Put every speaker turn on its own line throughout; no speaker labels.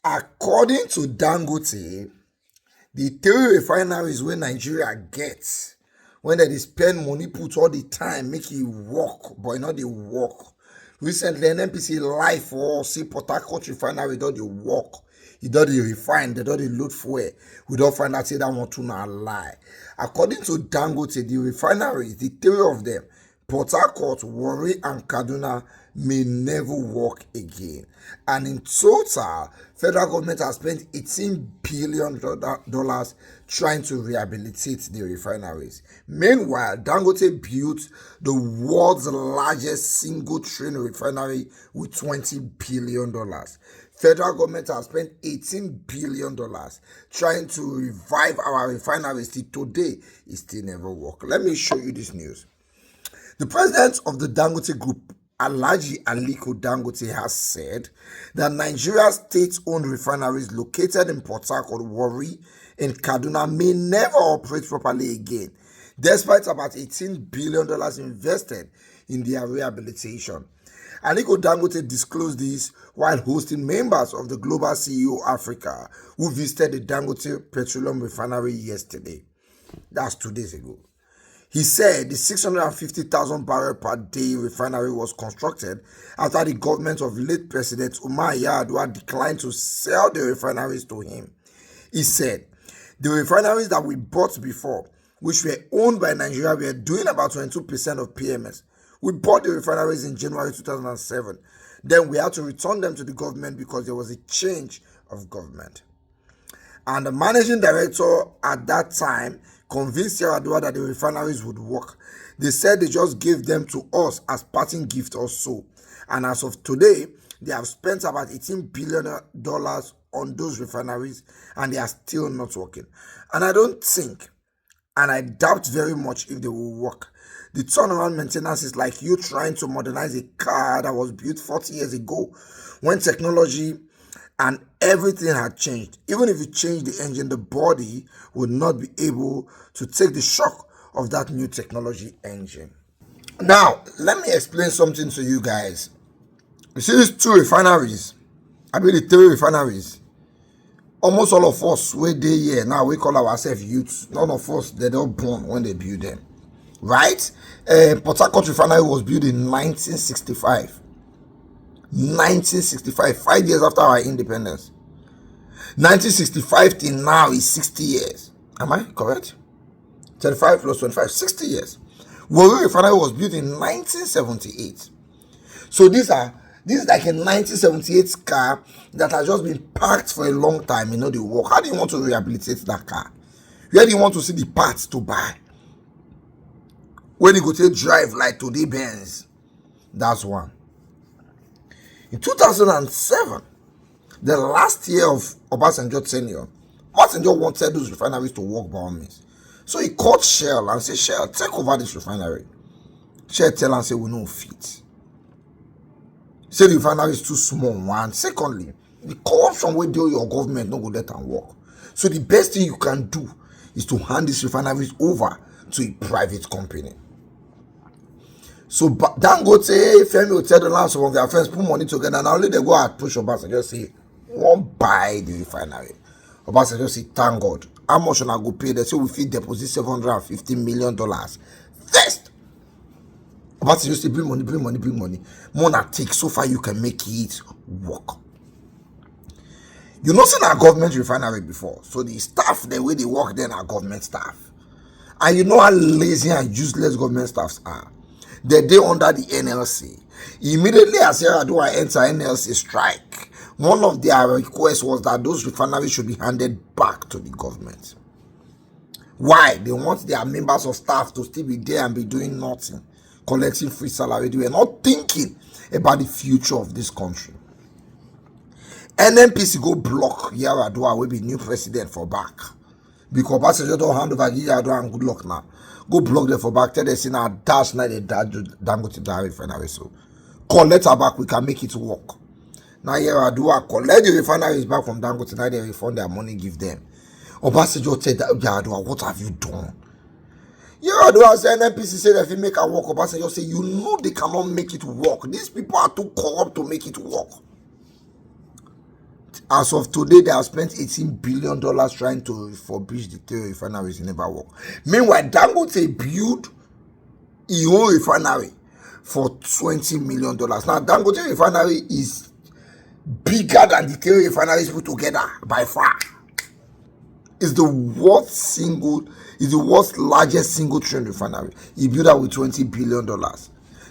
According to Dangote, the three refineries wey Nigeria get, when they dey spend money put all the time make e work, but e no dey work. Recently, NNPC live for say Port Harcourt refinery don dey work. E don dey refine, they don dey load fuel. We don find out say that one too na lie. According to Dangote, the refineries, the three of them, Port Harcourt, Warri, and Kaduna, may never work again. And in total, federal government has spent $18 billion trying to rehabilitate the refineries. Meanwhile, Dangote built the world's largest single train refinery with $20 billion. Federal government has spent $18 billion trying to revive our refineries. Till today, it still never work. Let me show you this news. The president of the Dangote Group, Alhaji Aliko Dangote, has said that Nigeria's state-owned refineries located in Port Harcourt, Warri, and Kaduna may never operate properly again, despite about $18 billion invested in their rehabilitation. Aliko Dangote disclosed this while hosting members of the Global CEO Africa who visited the Dangote Petroleum Refinery yesterday. That's 2 days ago. He said the 650,000 barrel per day refinery was constructed after the government of late President Umar Yar'Adua declined to sell the refineries to him. He said, the refineries that we bought before, which were owned by Nigeria, were doing about 22% of PMS. We bought the refineries in January 2007. Then we had to return them to the government because there was a change of government. And the managing director at that time convinced Yar'Adua that the refineries would work. They said they just gave them to us as parting gift or so. And as of today, they have spent about $18 billion on those refineries and they are still not working. And I don't think, and I doubt very much if they will work. The turnaround maintenance is like you trying to modernize a car that was built 40 years ago when technology and everything had changed. Even if you change the engine, the body would not be able to take the shock of that new technology engine. Now, let me explain something to you guys. You see these two refineries, I mean the three refineries. Almost all of us, we dey here now, we call ourselves youths. None of us, they don't born when they build them. Right? Port Harcourt refinery was built in 1965. 1965, 5 years after our independence. 1965 till now is 60 years. Am I correct? 35 plus 25, 60 years. Warri refinery was built in 1978. So this is like a 1978 car that has just been parked for a long time. You know, they work. How do you want to rehabilitate that car? Where do you want to see the parts to buy? When you go to drive like today Benz? That's one. In 2007, the last year of Obasanjo tenure, Obasanjo wanted those refineries to work by all means. So he called Shell and said, Shell, take over this refinery. Shell tell and say, we no fit. Say the refinery is too small, one. Secondly, the corruption wey dey your government no go let am work. So the best thing you can do is to hand these refineries over to a private company. So Dangote, Femi Otedola, and some of their friends put money together. Now only they go and push Obasanjo say, won't buy the refinery. Obasanjo say, thank God. How much una go pay? They say we fit deposit $750 million first. Obasanjo say, bring money, bring money, bring money. Mona take so far you can make it work. You know, seen our government refinery before. So the staff, the way they work, then are government staff. And you know how lazy and useless government staffs are. They under the NLC. Immediately as Yar'Adua enter NLC strike, one of their requests was that those refineries should be handed back to the government. Why? They want their members of staff to still be there and be doing nothing, collecting free salary. They were not thinking about the future of this country. NNPC go block Yar'Adua will be new president for back. Because Obasanjo don't hand over Yar'Adua and good luck now. Go block them for back. Tell them, say, now dash now they Dangote that refinery. So collect her back, we can make it work. Now Yar'Adua collect the refineries back from Dangote. Now they refund their money, give them. Obasanjo said, Yar'Adua, what have you done? Yar'Adua said, NNPC said if you make it work, Obasanjo say, you know they cannot make it work. These people are too corrupt to make it work. As of today, they have spent $18 billion trying to refurbish the three refineries. It never work. Meanwhile, Dangote built his own refinery for $20 million. Now, Dangote refinery is bigger than the three refineries put together by far. It's the world's largest single train refinery. He built that with $20 billion.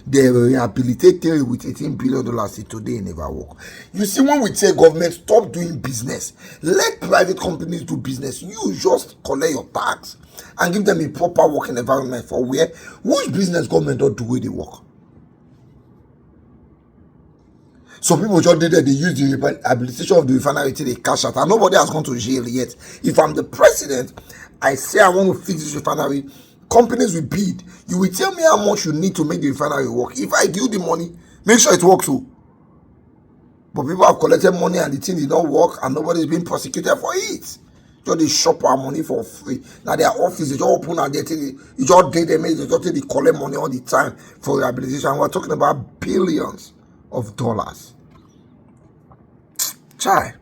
They rehabilitated with $18 billion till today, it never work. You see, when we say government stop doing business, let private companies do business. You just collect your tax and give them a proper working environment for which business government don't do where they work. Some people just did that, they use the rehabilitation of the refinery till they cash out, and nobody has gone to jail yet. If I'm the president, I say I want to fix this refinery, companies will bid. You will tell me how much you need to make the refinery work. If I give you the money, make sure it works too. But people have collected money and the thing did not work, and nobody is being prosecuted for it. So they shop our money for free. Now their office, they just open and you just did them, they just they collect money all the time for rehabilitation. We're talking about billions of dollars. Chai.